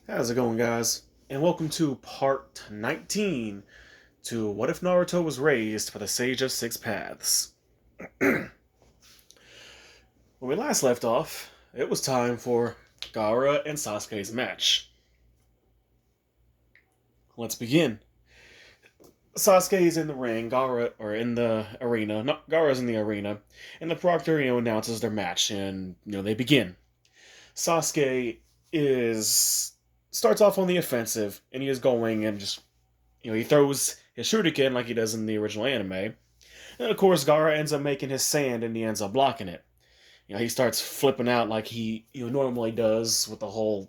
How's it going, guys? And welcome to part 19 to What If Naruto Was Raised by the Sage of Six Paths. When we last left off, it was time for Gaara and Sasuke's match. Let's begin. Sasuke's in the ring, Gaara, or in the arena. No, Gaara's in the arena, and the proctor, announces their match, and, they begin. Sasuke is starts off on the offensive, and he is going and just he throws his shuriken like he does in the original anime. And of course, Gaara ends up making his sand and he ends up blocking it. He starts flipping out like he normally does with the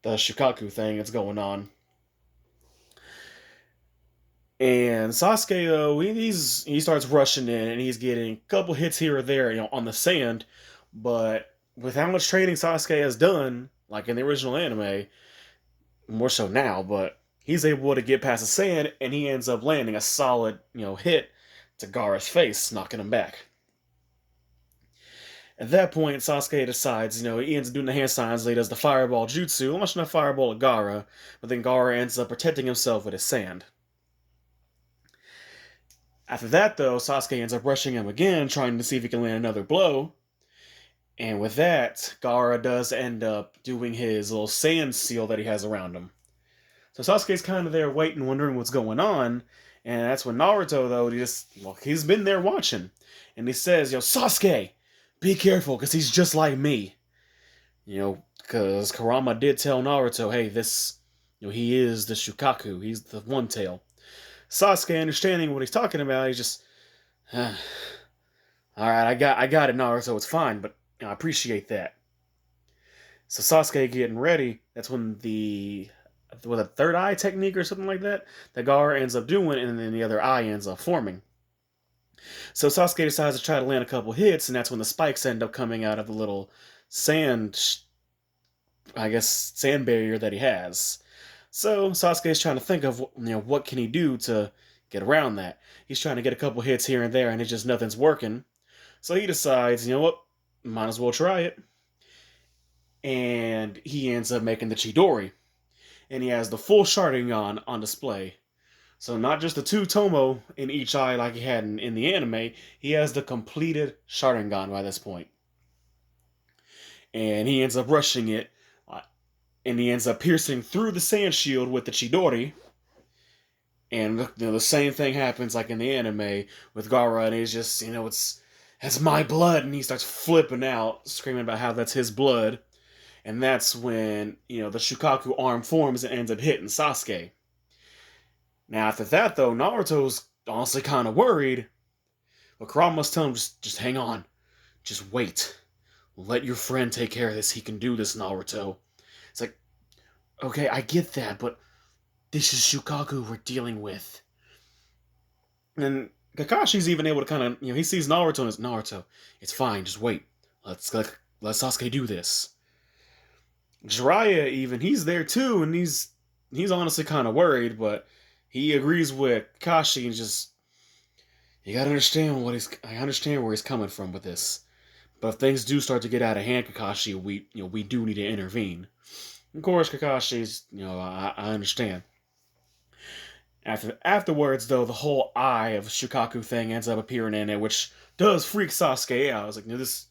Shukaku thing that's going on. And Sasuke, though, he starts rushing in and he's getting a couple hits here or there, on the sand. But with how much training Sasuke has done, like in the original anime, more so now, but he's able to get past the sand and he ends up landing a solid, hit to Gaara's face, knocking him back. At that point, Sasuke decides, he ends up doing the hand signs, he does the fireball jutsu, launching a fireball at Gaara, but then Gaara ends up protecting himself with his sand. After that, though, Sasuke ends up rushing him again, trying to see if he can land another blow. And with that, Gaara does end up doing his little sand seal that he has around him. So Sasuke's kind of there waiting, wondering what's going on. And that's when Naruto, though, he's been there watching. And he says, Sasuke, be careful, because he's just like me. Because Kurama did tell Naruto, hey, he is the Shukaku. He's the One Tail. Sasuke, understanding what he's talking about, he's just, alright, I got it, Naruto, it's fine, but I appreciate that. So Sasuke getting ready, that's when the third eye technique or something like that Gaara ends up doing, and then the other eye ends up forming. So Sasuke decides to try to land a couple hits, and that's when the spikes end up coming out of the little sand barrier that he has. So Sasuke is trying to think of what can he do to get around that. He's trying to get a couple hits here and there, and nothing's working. So he decides, what, might as well try it. And he ends up making the Chidori. And he has the full Sharingan on display. So not just the two Tomo in each eye like he had in the anime, he has the completed Sharingan by this point. And he ends up rushing it, and he ends up piercing through the sand shield with the Chidori. And the same thing happens like in the anime with Gaara, and he's just, that's my blood, and he starts flipping out, screaming about how that's his blood. And that's when, the Shukaku arm forms and ends up hitting Sasuke. Now, after that, though, Naruto's honestly kind of worried. But Kurama's telling him, just hang on. Just wait. Let your friend take care of this. He can do this, Naruto. It's like, okay, I get that, but this is Shukaku we're dealing with. And Kakashi's even able to kind of, he sees Naruto and is, Naruto, it's fine, just wait. Let Sasuke do this. Jiraiya even, he's there too, and he's honestly kind of worried, but he agrees with Kakashi and just, you gotta understand I understand where he's coming from with this. But if things do start to get out of hand, Kakashi, we do need to intervene. Of course, Kakashi's, I understand. Afterwards, though, the whole eye of Shukaku thing ends up appearing in it, which does freak Sasuke out. I was like, this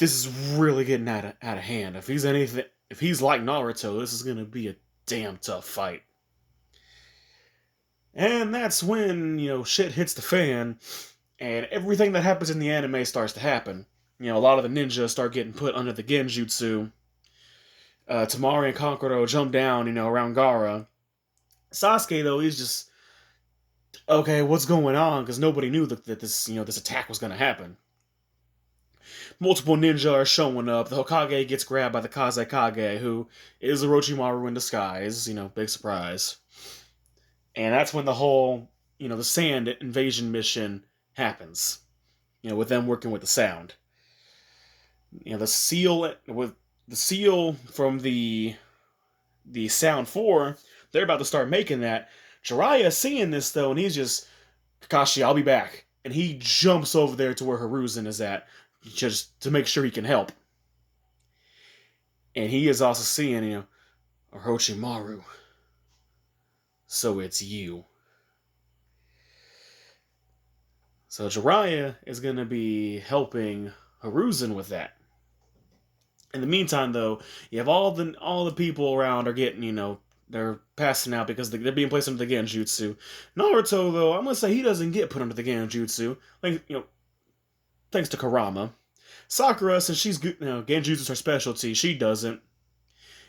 is really getting out of hand. If he's like Naruto, this is gonna be a damn tough fight. And that's when, shit hits the fan, and everything that happens in the anime starts to happen. A lot of the ninjas start getting put under the genjutsu. Tamari and Kankuro jump down, around Gaara. Sasuke, though, he's just, okay, what's going on? Because nobody knew that this attack was going to happen. Multiple ninja are showing up. The Hokage gets grabbed by the Kazekage, who is Orochimaru in disguise. Big surprise. And that's when the whole, the sand invasion mission happens. With them working with the sound. The seal from the sound 4, they're about to start making that. Jiraiya seeing this though, and he's just, Kakashi, I'll be back. And he jumps over there to where Hiruzen is at, just to make sure he can help. And he is also seeing, Orochimaru. So it's you. So Jiraiya is going to be helping Hiruzen with that. In the meantime, though, you have all the people around are getting, they're passing out because they're being placed under the Genjutsu. Naruto, though, I'm gonna say he doesn't get put under the Genjutsu, like thanks to Kurama. Sakura, since she's good, Genjutsu's her specialty, she doesn't.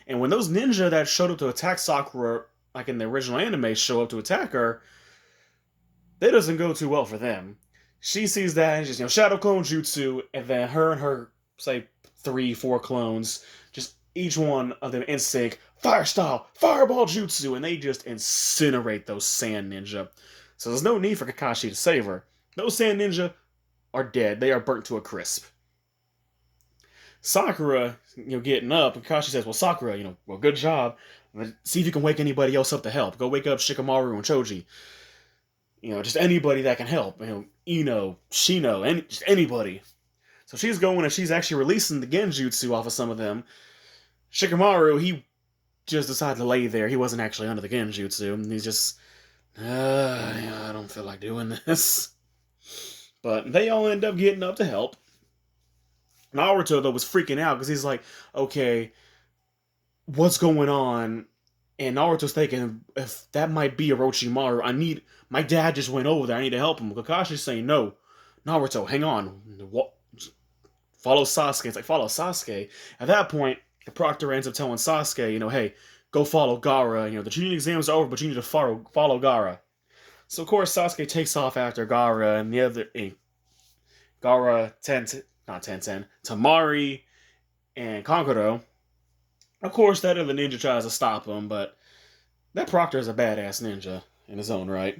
And when those ninja that showed up to attack Sakura, like in the original anime, show up to attack her, that doesn't go too well for them. She sees that and just shadow clone jutsu, and then her and her say 3, 4 clones, just each one of them in sync, fire style, fireball jutsu, and they just incinerate those sand ninja. So there's no need for Kakashi to save her. Those sand ninja are dead. They are burnt to a crisp. Sakura, getting up, and Kakashi says, "Well, Sakura, well, good job. See if you can wake anybody else up to help. Go wake up Shikamaru and Choji. Just anybody that can help. Ino, Shino, just anybody." So she's going and she's actually releasing the Genjutsu off of some of them. Shikamaru, he just decided to lay there. He wasn't actually under the Genjutsu. And he's just, I don't feel like doing this. But they all end up getting up to help. Naruto, though, was freaking out because he's like, okay, what's going on? And Naruto's thinking, if that might be Orochimaru, my dad just went over there, I need to help him. Kakashi's saying, no, Naruto, hang on. Follow Sasuke. It's like, follow Sasuke. At that point, the proctor ends up telling Sasuke, hey, go follow Gaara. The Chunin exams are over, but you need to follow Gaara. So, of course, Sasuke takes off after Gaara, and the other, Gaara, not Tenten, Tamari, and Kankuro. Of course, that other ninja tries to stop him, but that proctor is a badass ninja in his own right.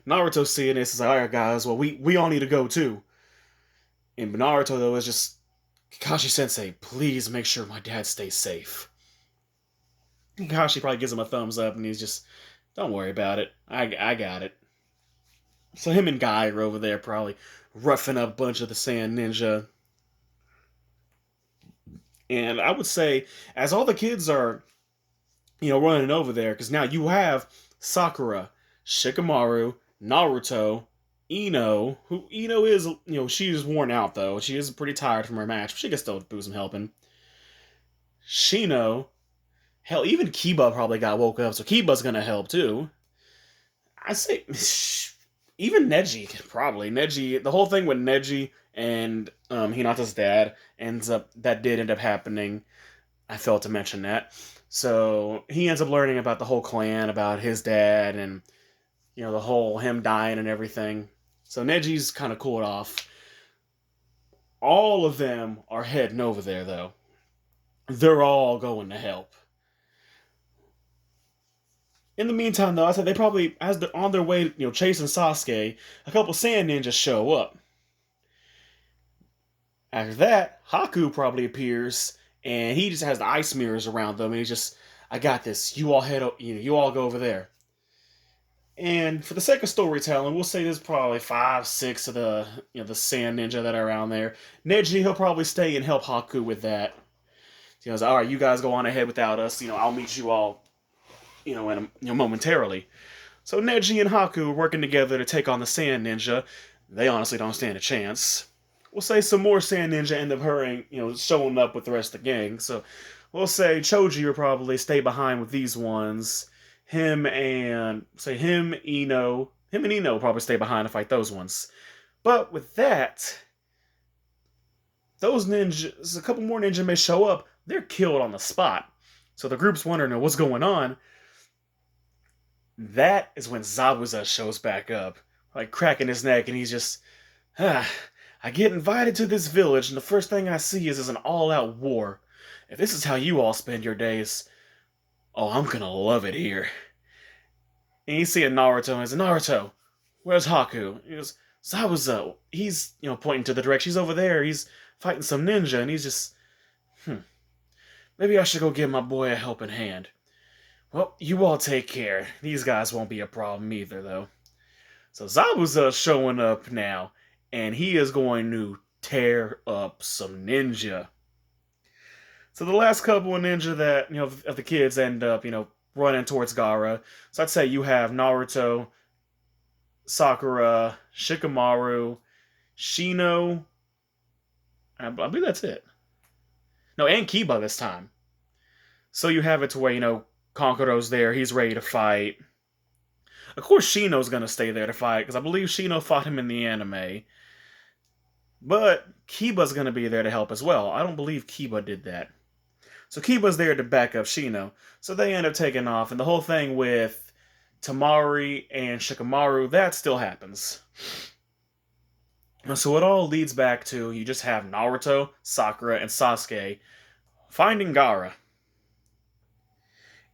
Naruto seeing this is like, alright guys, well we all need to go too. And Naruto though is just, Kakashi Sensei, please make sure my dad stays safe. And Kakashi probably gives him a thumbs up and he's just, don't worry about it. I got it. So him and Guy are over there probably roughing up a bunch of the Sand Ninja. And I would say, as all the kids are, running over there, because now you have Sakura, Shikamaru, Naruto, Ino, who Ino is, she is worn out though. She is pretty tired from her match, but she can still do some helping. Shino, hell, even Kiba probably got woke up, so Kiba's gonna help too. I say, even Neji, probably. Neji, the whole thing with Neji and Hinata's dad that did end up happening. I failed to mention that. So he ends up learning about the whole clan, about his dad, and the whole him dying and everything. So Neji's kind of cooled off. All of them are heading over there though. They're all going to help. In the meantime, though, I said they probably, as they're on their way, chasing Sasuke, a couple sand ninjas show up. After that, Haku probably appears, and he just has the ice mirrors around them, and he's just, I got this. You all you all go over there. And for the sake of storytelling, we'll say there's probably 5, 6 of the sand ninja that are around there. Neji, he'll probably stay and help Haku with that. He's like, all right, you guys go on ahead without us. I'll meet you all, momentarily. So Neji and Haku are working together to take on the Sand Ninja. They honestly don't stand a chance. We'll say some more Sand Ninja end up hurrying, showing up with the rest of the gang. So we'll say Choji will probably stay behind with these ones. Him and Ino will probably stay behind to fight those ones. But with that, those ninjas, a couple more ninja may show up. They're killed on the spot. So the group's wondering what's going on. That is when Zabuza shows back up, like cracking his neck, and he's just, I get invited to this village, and the first thing I see is an all-out war. If this is how you all spend your days, oh, I'm gonna love it here. And you see a Naruto, and he's Naruto, where's Haku? He goes, Zabuza, he's, pointing to the direction, he's over there, he's fighting some ninja, and he's just, maybe I should go give my boy a helping hand. Well, you all take care. These guys won't be a problem either, though. So Zabuza's showing up now, and he is going to tear up some ninja. So the last couple of ninja that, of the kids end up, running towards Gaara. So I'd say you have Naruto, Sakura, Shikamaru, Shino. I believe that's it. No, and Kiba this time. So you have it to where, Kankuro's there. He's ready to fight. Of course, Shino's going to stay there to fight, because I believe Shino fought him in the anime. But Kiba's going to be there to help as well. I don't believe Kiba did that. So Kiba's there to back up Shino. So they end up taking off, and the whole thing with Tamari and Shikamaru, that still happens. So it all leads back to you just have Naruto, Sakura, and Sasuke finding Gaara.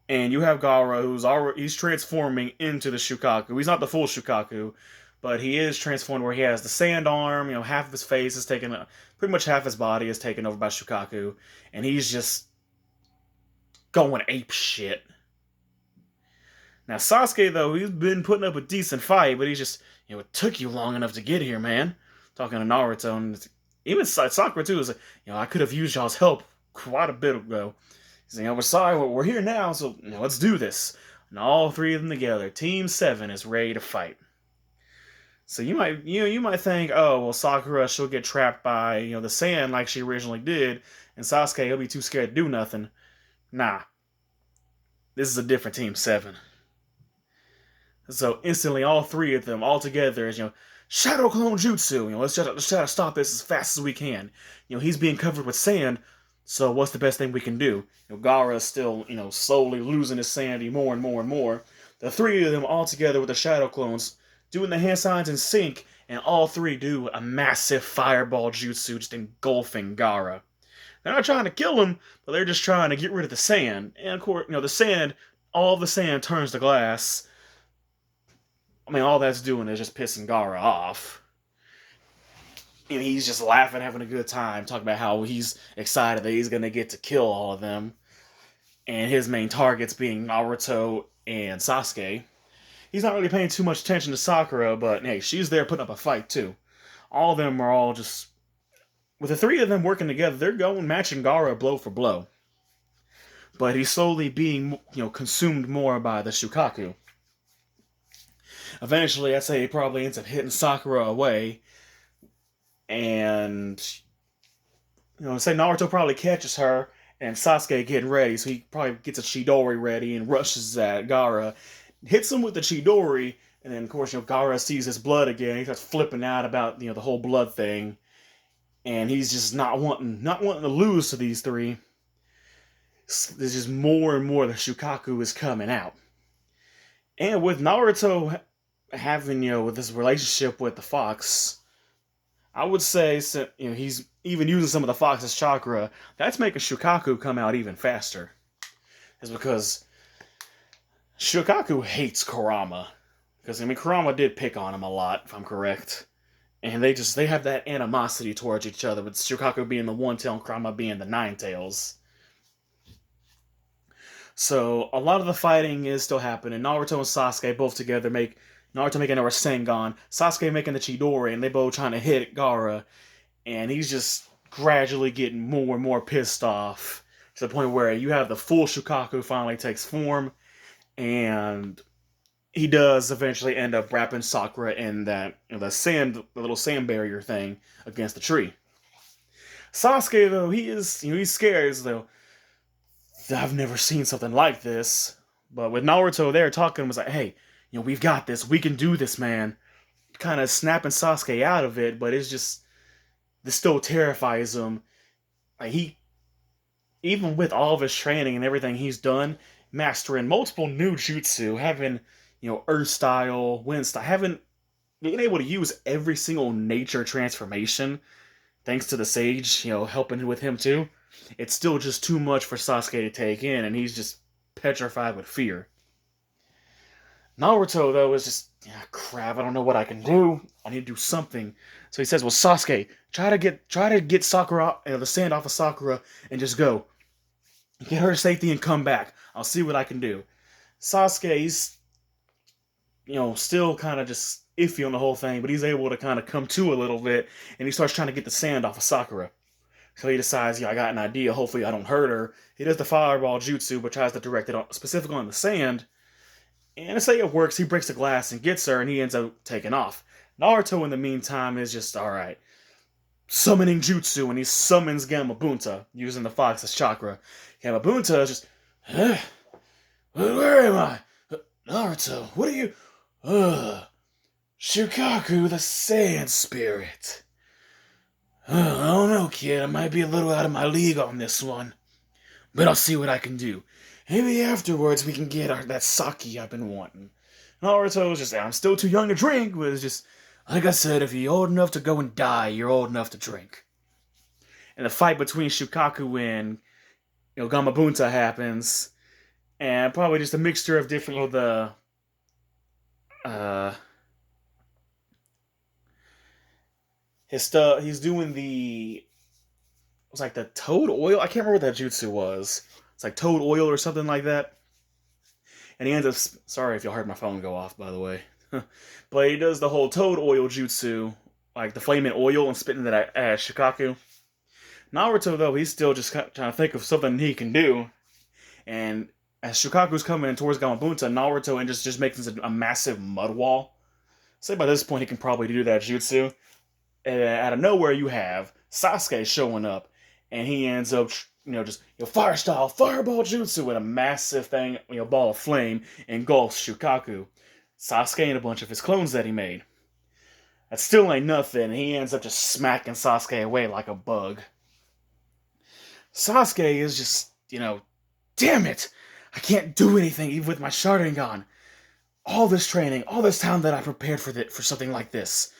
And you have Gaara he's transforming into the Shukaku. He's not the full Shukaku, but he is transformed where he has the sand arm, half of his face is taken, pretty much half his body is taken over by Shukaku, and he's just going ape shit. Now Sasuke, though, he's been putting up a decent fight, but he's just, it took you long enough to get here, man. Talking to Naruto, and even Sakura too, is like, I could have used y'all's help quite a bit ago. He's like, we're sorry, we're here now, so let's do this. And all three of them together, Team 7 is ready to fight. So you might think, oh well, Sakura, she'll get trapped by the sand like she originally did, and Sasuke, he'll be too scared to do nothing. Nah, this is a different Team 7. So instantly, all three of them all together is Shadow Clone Jutsu. Let's try to stop this as fast as we can. He's being covered with sand. So what's the best thing we can do? Gaara is still, slowly losing his sanity more and more and more. The three of them all together with the Shadow Clones doing the hand signs in sync, and all three do a massive fireball jutsu just engulfing Gaara. They're not trying to kill him, but they're just trying to get rid of the sand. And of course, the sand, all the sand turns to glass. I mean, all that's doing is just pissing Gaara off. And he's just laughing, having a good time, talking about how he's excited that he's going to get to kill all of them. And his main targets being Naruto and Sasuke. He's not really paying too much attention to Sakura, but hey, she's there putting up a fight too. All of them are all just... With the three of them working together, they're going matching Gaara blow for blow. But he's slowly being, consumed more by the Shukaku. Eventually, I'd say he probably ends up hitting Sakura away. And, say Naruto probably catches her, and Sasuke getting ready, so he probably gets a Chidori ready and rushes at Gaara, hits him with the Chidori, and then, of course, Gaara sees his blood again. He starts flipping out about, the whole blood thing. And he's just not wanting to lose to these three. There's just more and more the Shukaku is coming out. And with Naruto having, with this relationship with the fox, I would say, he's even using some of the fox's chakra, that's making Shukaku come out even faster. It's because Shukaku hates Kurama. Because, Kurama did pick on him a lot, if I'm correct. And they have that animosity towards each other, with Shukaku being the one tail and Kurama being the 9 tails. So, a lot of the fighting is still happening. Naruto and Sasuke both together make Naruto making a Rasengan, Sasuke making the Chidori, and they both trying to hit Gaara. And he's just gradually getting more and more pissed off, to the point where you have the full Shukaku finally takes form, and he does eventually end up wrapping Sakura in that, the little sand barrier thing against the tree. Sasuke, though, he's scared, though. I've never seen something like this. But with Naruto there talking, was like, hey, we've got this. We can do this, man. Kind of snapping Sasuke out of it, but it's just, this still terrifies him. Like, even with all of his training and everything he's done, mastering multiple new jutsu, having, earth style, wind style, being able to use every single nature transformation, thanks to the sage, helping with him too, it's still just too much for Sasuke to take in, and he's just petrified with fear. Naruto, though, is just, crap, I don't know what I can do. I need to do something. So he says, well, Sasuke, try to get Sakura, the sand off of Sakura, and just go. Get her to safety and come back. I'll see what I can do. Sasuke's, still kind of just iffy on the whole thing, but he's able to kind of come to a little bit, and he starts trying to get the sand off of Sakura. So he decides, I got an idea. Hopefully, I don't hurt her. He does the fireball jutsu, but tries to direct it specifically on the sand. And to say it works, he breaks the glass and gets her, and he ends up taking off. Naruto, in the meantime, is just alright. Summoning jutsu, and he summons Gamabunta using the fox's chakra. Gamabunta is just, where am I? Naruto, what are you? Shukaku, the sand spirit. I don't know, kid. I might be a little out of my league on this one. But I'll see what I can do. Maybe afterwards we can get that sake I've been wanting. Naruto's just, I'm still too young to drink, but it's just, like I said, if you're old enough to go and die, you're old enough to drink. And the fight between Shukaku and Gamabunta happens, and probably just a mixture of different his stuff. He's doing it was like the toad oil. I can't remember what that jutsu was. It's like toad oil or something like that. And he ends up. Sorry if y'all heard my phone go off, by the way. But he does the whole toad oil jutsu, like the flaming oil and spitting that at Shukaku. Naruto, though, he's still just trying to think of something he can do. And as Shukaku's coming in towards Gamabunta, Naruto and just makes a massive mud wall. Say by this point he can probably do that jutsu. And out of nowhere you have Sasuke showing up, and he ends up, just fire style fireball jutsu with a massive thing, ball of flame engulfs Shukaku. Sasuke and a bunch of his clones that he made. That still ain't nothing. He ends up just smacking Sasuke away like a bug. Sasuke is just, damn it! I can't do anything even with my Sharingan. All this training, all this time that I prepared for something like this.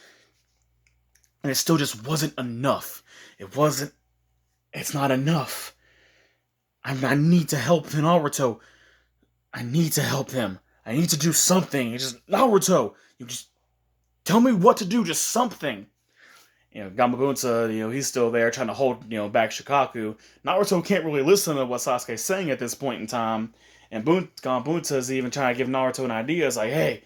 And it still just wasn't enough. It's not enough. I need to help Naruto. I need to help him. I need to do something. Naruto, you just tell me what to do, just something. Gamabunta, he's still there trying to hold, back Shukaku. Naruto can't really listen to what Sasuke's saying at this point in time. And Gamabunta is even trying to give Naruto an idea. It's like, hey,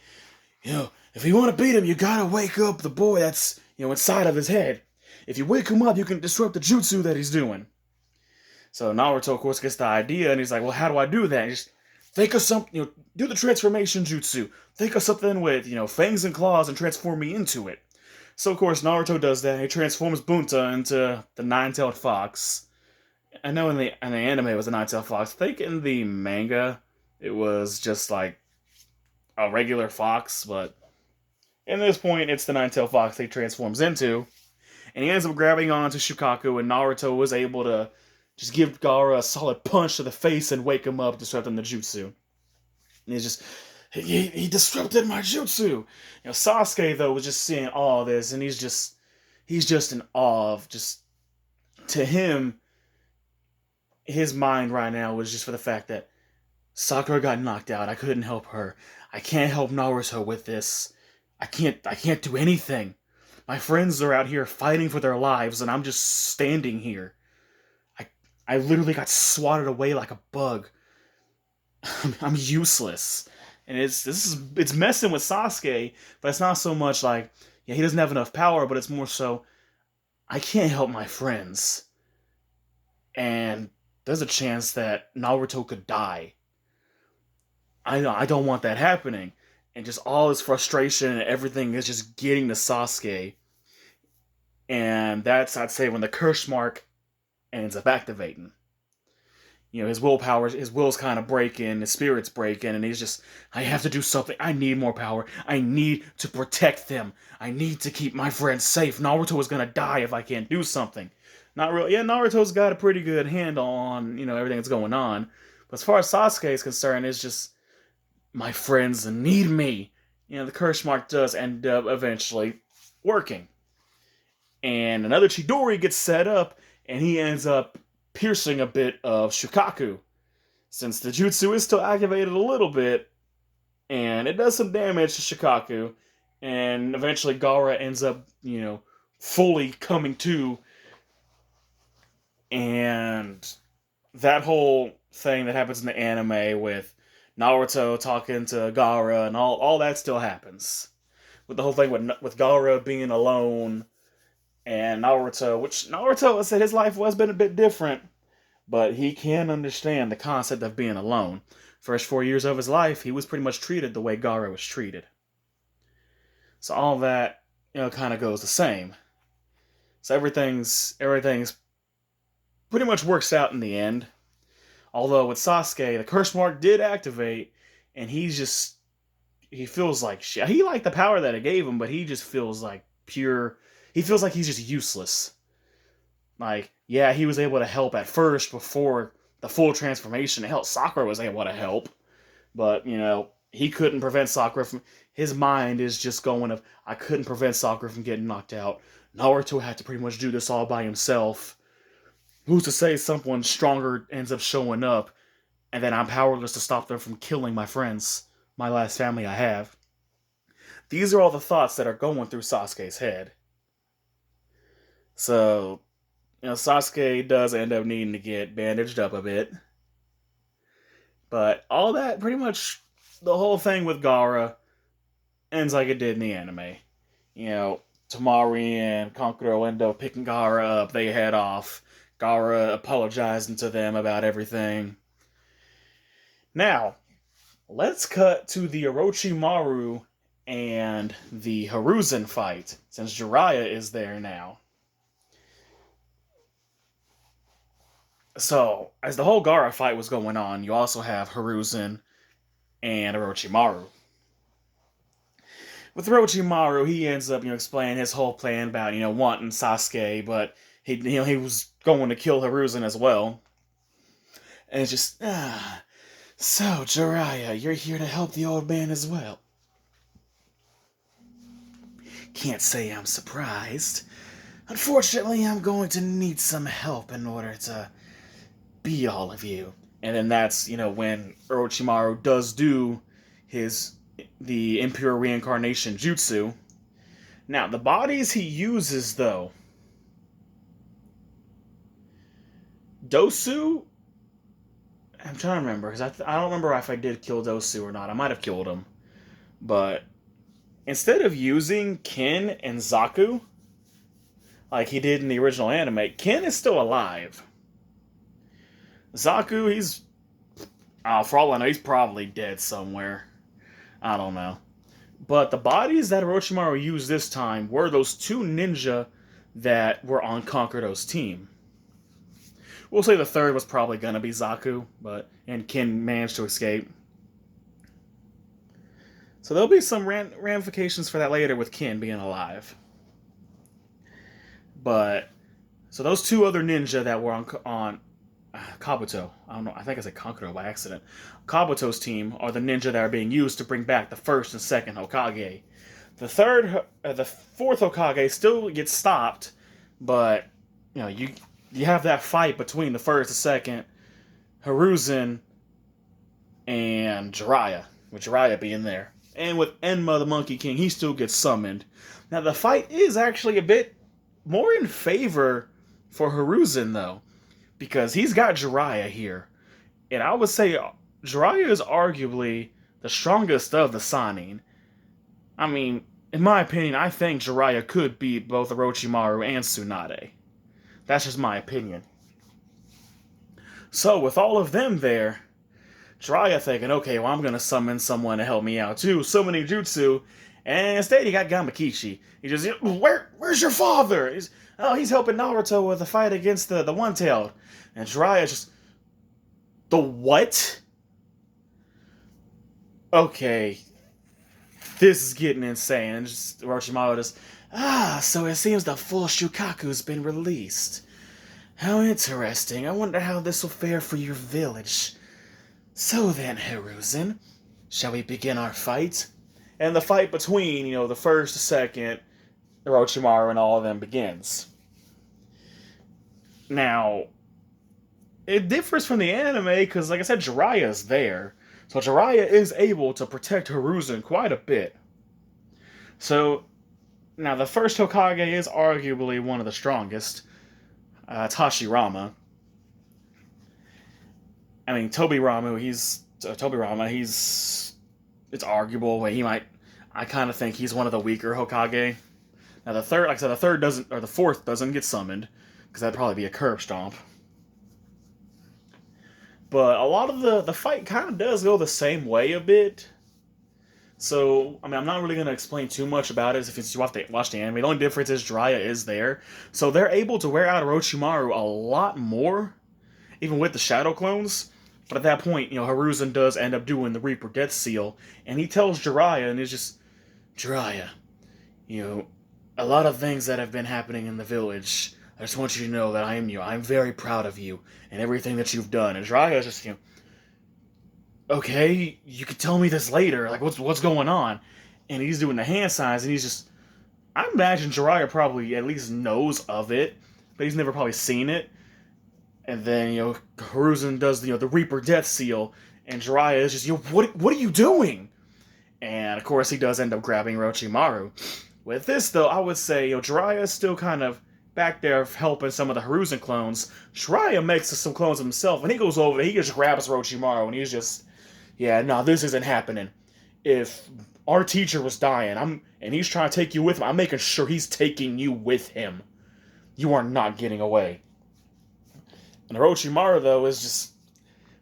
if you want to beat him, you gotta wake up the boy that's, inside of his head. If you wake him up, you can disrupt the jutsu that he's doing. So Naruto, of course, gets the idea, and he's like, well, how do I do that? And just think of something, do the transformation jutsu. Think of something with, fangs and claws and transform me into it. So, of course, Naruto does that, and he transforms Bunta into the nine-tailed fox. I know in the anime it was a nine-tailed fox. I think in the manga it was just like a regular fox, but in this point it's the nine-tailed fox he transforms into. And he ends up grabbing onto Shukaku, and Naruto was able to just give Gaara a solid punch to the face and wake him up, disrupting the jutsu. And he's just, he disrupted my jutsu. Sasuke, though, was just seeing all this, and he's just in awe of to him, his mind right now was just for the fact that Sakura got knocked out. I couldn't help her. I can't help Naruto with this. I can't do anything. My friends are out here fighting for their lives, and I'm just standing here. I literally got swatted away like a bug. I'm useless. And it's messing with Sasuke, but it's not so much like, he doesn't have enough power, but it's more so, I can't help my friends. And there's a chance that Naruto could die. I don't want that happening. And just all his frustration and everything is just getting to Sasuke. And that's, I'd say, when the curse mark ends up activating. His will's kind of breaking, his spirit's breaking, and he's just, I have to do something. I need more power. I need to protect them. I need to keep my friends safe. Naruto is gonna die if I can't do something. Not really. Yeah, Naruto's got a pretty good handle on, everything that's going on. But as far as Sasuke is concerned, it's just, my friends need me. The curse mark does end up eventually working. And another Chidori gets set up, and he ends up piercing a bit of Shukaku. Since the jutsu is still activated a little bit, and it does some damage to Shukaku, and eventually Gaara ends up, fully coming to, and that whole thing that happens in the anime with Naruto talking to Gaara and all that still happens. With the whole thing with Gaara being alone And Naruto, which Naruto said his life was been a bit different, but he can understand the concept of being alone. First 4 years of his life, he was pretty much treated the way Gaara was treated. So all that, kind of goes the same. So everything's pretty much works out in the end. Although with Sasuke, the curse mark did activate, and he feels like shit. He liked the power that it gave him, but he just feels like pure. He feels like he's just useless. Like, yeah, he was able to help at first before the full transformation. Hell, Sakura was able to help, but he couldn't prevent Sakura from. His mind is just going of, I couldn't prevent Sakura from getting knocked out. Naruto had to pretty much do this all by himself. Who's to say someone stronger ends up showing up, and then I'm powerless to stop them from killing my friends, my last family I have. These are all the thoughts that are going through Sasuke's head. So, Sasuke does end up needing to get bandaged up a bit. But all that, pretty much, the whole thing with Gaara ends like it did in the anime. Tamari and Kankuro end up picking Gaara up, they head off. Gaara apologizing to them about everything. Now, let's cut to the Orochimaru and the Hiruzen fight, since Jiraiya is there now. So, as the whole Gaara fight was going on, you also have Hiruzen and Orochimaru. With Orochimaru, he ends up, explaining his whole plan about, wanting Sasuke, but he was going to kill Hiruzen as well. And it's just, so Jiraiya, you're here to help the old man as well. Can't say I'm surprised. Unfortunately, I'm going to need some help in order to beat all of you. And then that's, when Orochimaru does do the Impure Reincarnation Jutsu. Now, the bodies he uses, though. Dosu? I'm trying to remember, because I don't remember if I did kill Dosu or not. I might have killed him. But instead of using Kin and Zaku, like he did in the original anime, Kin is still alive. Zaku, for all I know, he's probably dead somewhere. I don't know. But the bodies that Orochimaru used this time were those two ninja that were on Kakuro's team. We'll say the third was probably going to be Zaku, and Kin managed to escape. So there'll be some ramifications for that later with Kin being alive. But, so those two other ninja that were on Kabuto, I don't know, I think I said Kankuro by accident. Kabuto's team are the ninja that are being used to bring back the first and second Hokage. The fourth Hokage still gets stopped, but you have that fight between the first and second, Hiruzen and Jiraiya, with Jiraiya being there. And with Enma the Monkey King, he still gets summoned. Now the fight is actually a bit more in favor for Hiruzen, though, because he's got Jiraiya here. And I would say Jiraiya is arguably the strongest of the Sannin. I mean, in my opinion, I think Jiraiya could beat both Orochimaru and Tsunade. That's just my opinion. So, with all of them there, Jiraiya thinking, okay, well, I'm going to summon someone to help me out too, summoning Jutsu, and instead he got Gamakichi. He just, where's your father? He's helping Naruto with the fight against the One-Tailed. And Jiraiya just, the what? Okay, this is getting insane. And just Orochimaru just, so it seems the full Shukaku's been released. How interesting. I wonder how this will fare for your village. So then, Hiruzen, shall we begin our fight? And the fight between, the first, second, Orochimaru, and all of them begins. Now, it differs from the anime because, like I said, Jiraiya's there. So Jiraiya is able to protect Hiruzen quite a bit. So, now the first Hokage is arguably one of the strongest. Hashirama. I mean, Tobirama, it's arguable. I kind of think he's one of the weaker Hokage. Now the third, like I said, the third doesn't, or the fourth doesn't get summoned, because that'd probably be a curb stomp. But a lot of the fight kind of does go the same way a bit. So, I mean, I'm not really going to explain too much about it if you watch the anime. The only difference is Jiraiya is there. So they're able to wear out Orochimaru a lot more, even with the Shadow Clones. But at that point, Hiruzen does end up doing the Reaper Death Seal, and he tells Jiraiya, and he's just, Jiraiya, a lot of things that have been happening in the village. I just want you to know that I'm very proud of you and everything that you've done. And Jiraiya is just, okay, you could tell me this later. Like, what's going on? And he's doing the hand signs, and he's just, I imagine Jiraiya probably at least knows of it, but he's never probably seen it. And then, Hiruzen does, the Reaper Death Seal, and Jiraiya is just, what are you doing? And, of course, he does end up grabbing Orochimaru. With this, though, I would say, Jiraiya is still kind of back there helping some of the Hiruzen clones. Jiraiya makes some clones himself, and he goes over there, he just grabs Orochimaru, and he's just, yeah, no, this isn't happening. If our teacher was dying, and he's trying to take you with him, I'm making sure he's taking you with him. You are not getting away. And Orochimaru, though, is just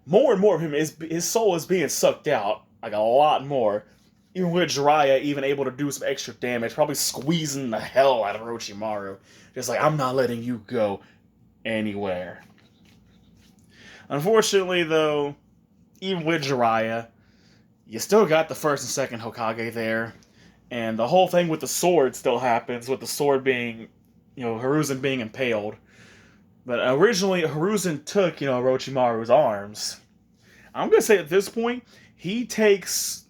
more and more of him. His soul is being sucked out, like a lot more. Even with Jiraiya even able to do some extra damage, probably squeezing the hell out of Orochimaru. Just like, I'm not letting you go anywhere. Unfortunately, though, even with Jiraiya, you still got the first and second Hokage there. And the whole thing with the sword still happens, with the sword being, Hiruzen being impaled. But originally, Hiruzen took, Orochimaru's arms. I'm going to say at this point, he takes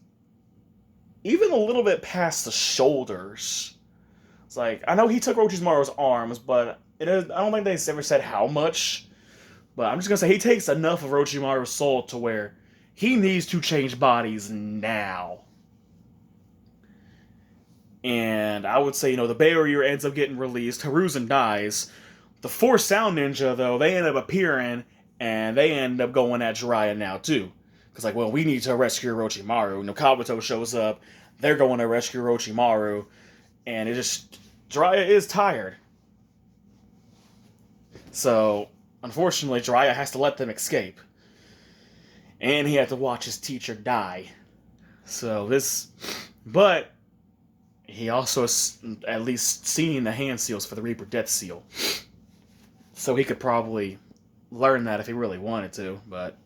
even a little bit past the shoulders. It's like, I know he took Orochimaru's arms, but I don't think they ever said how much. But I'm just going to say he takes enough of Orochimaru's soul to where he needs to change bodies now. And I would say, the barrier ends up getting released. Hiruzen dies. The four Sound Ninja, though, they end up appearing, and they end up going at Jiraiya now, too. Because, we need to rescue Orochimaru. Kabuto shows up. They're going to rescue Orochimaru. And Jiraiya is tired. So, unfortunately, Jiraiya has to let them escape. And he had to watch his teacher die. But he also has at least seen the hand seals for the Reaper Death Seal. So he could probably learn that if he really wanted to, but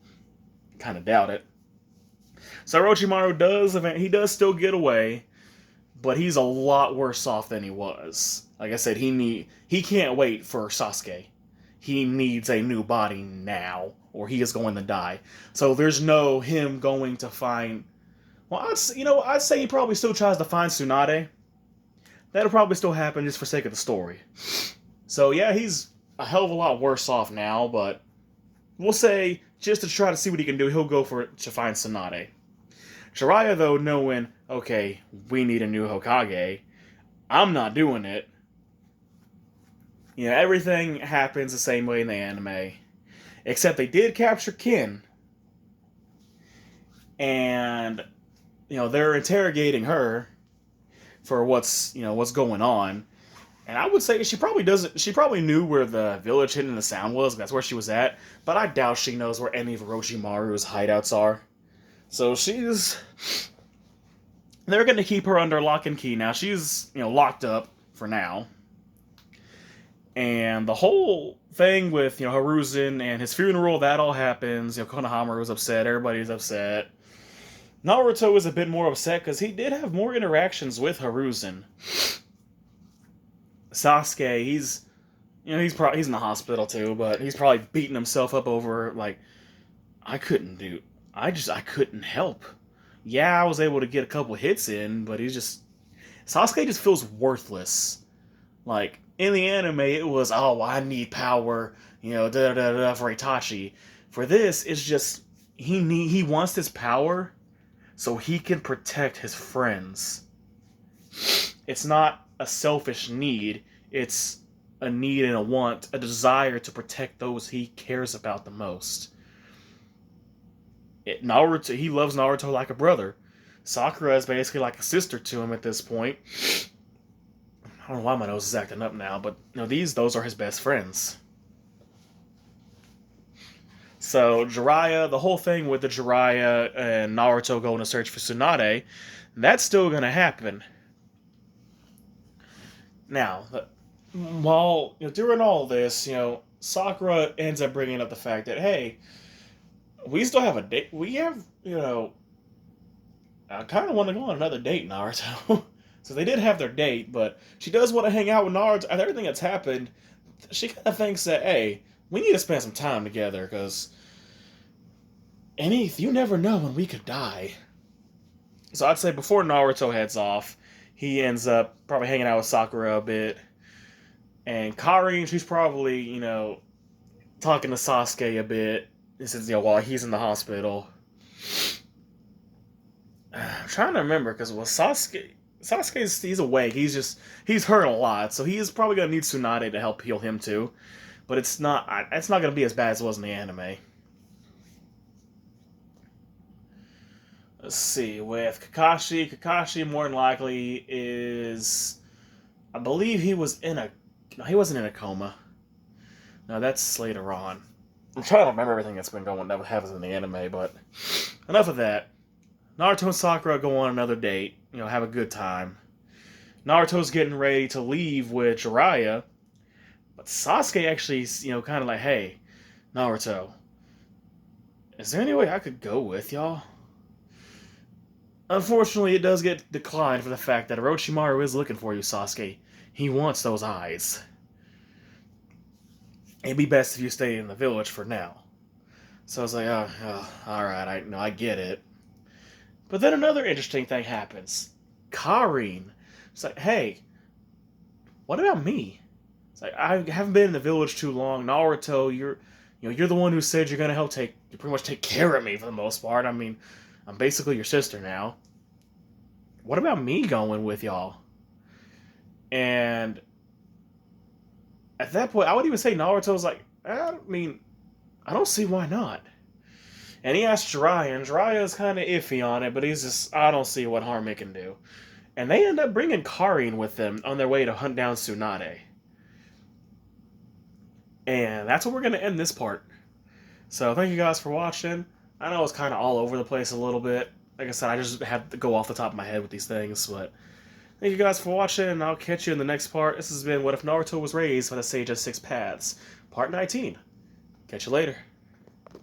kind of doubt it. So Orochimaru does still get away, but he's a lot worse off than he was. Like I said, he can't wait for Sasuke. He needs a new body now, or he is going to die. So there's no him going to find. Well, I'd say he probably still tries to find Tsunade. That'll probably still happen just for sake of the story. So yeah, he's a hell of a lot worse off now, but we'll say just to try to see what he can do, he'll go to find Tsunade. Jiraiya, though, knowing, okay, we need a new Hokage, I'm not doing it. Everything happens the same way in the anime. Except they did capture Kin. And, they're interrogating her for what's going on. And I would say she probably knew where the village hidden the sound was. That's where she was at. But I doubt she knows where any of Orochimaru's hideouts are. So they're going to keep her under lock and key now. She's, locked up for now. And the whole thing with, Hiruzen and his funeral, that all happens. Konohamaru's upset. Everybody's upset. Naruto is a bit more upset because he did have more interactions with Hiruzen. Sasuke, he's in the hospital too, but he's probably beating himself up over, I couldn't help. Yeah, I was able to get a couple hits in, but Sasuke just feels worthless. In the anime, it was, I need power, for Itachi. For this, it's just, he wants this power so he can protect his friends. It's not a selfish need. It's a need and a want, a desire to protect those he cares about the most. Naruto, he loves Naruto like a brother. Sakura is basically like a sister to him at this point. I don't know why my nose is acting up now, but those are his best friends. So Jiraiya, the whole thing with the Jiraiya and Naruto going to search for Tsunade, that's still gonna happen. Now, while during all this, Sakura ends up bringing up the fact that hey, we still have a date. We have, I kind of want to go on another date, Naruto. So they did have their date, but she does want to hang out with Naruto. After everything that's happened, she kind of thinks that hey, we need to spend some time together because you never know when we could die. So I'd say before Naruto heads off, he ends up probably hanging out with Sakura a bit. And Karin, she's probably, talking to Sasuke a bit. This is, while he's in the hospital. I'm trying to remember, because he's awake. He's hurt a lot, so he is probably going to need Tsunade to help heal him too. But it's not going to be as bad as it was in the anime. Let's see, with Kakashi more than likely is, I believe he was no, he wasn't in a coma. No, that's later on. I'm trying to remember everything that's been going that happens in the anime, but enough of that. Naruto and Sakura go on another date, have a good time. Naruto's getting ready to leave with Jiraiya, but Sasuke actually, kind of like, hey, Naruto, is there any way I could go with y'all? Unfortunately, it does get declined for the fact that Orochimaru is looking for you, Sasuke. He wants those eyes. It'd be best if you stay in the village for now. So I was like, alright, I get it. But then another interesting thing happens. Karin. It's like, hey, what about me? It's like, I haven't been in the village too long. Naruto, you're the one who said you're gonna you pretty much take care of me for the most part. I mean, I'm basically your sister now. What about me going with y'all? And at that point, I would even say Naruto's like, I mean, I don't see why not. And he asked Jiraiya, and Jiraiya's kind of iffy on it, but he's just, I don't see what harm it can do. And they end up bringing Karin with them on their way to hunt down Tsunade. And that's where we're going to end this part. So thank you guys for watching. I know it's kind of all over the place a little bit. Like I said, I just had to go off the top of my head with these things, but thank you guys for watching, and I'll catch you in the next part. This has been What If Naruto Was Raised by the Sage of Six Paths, Part 19. Catch you later.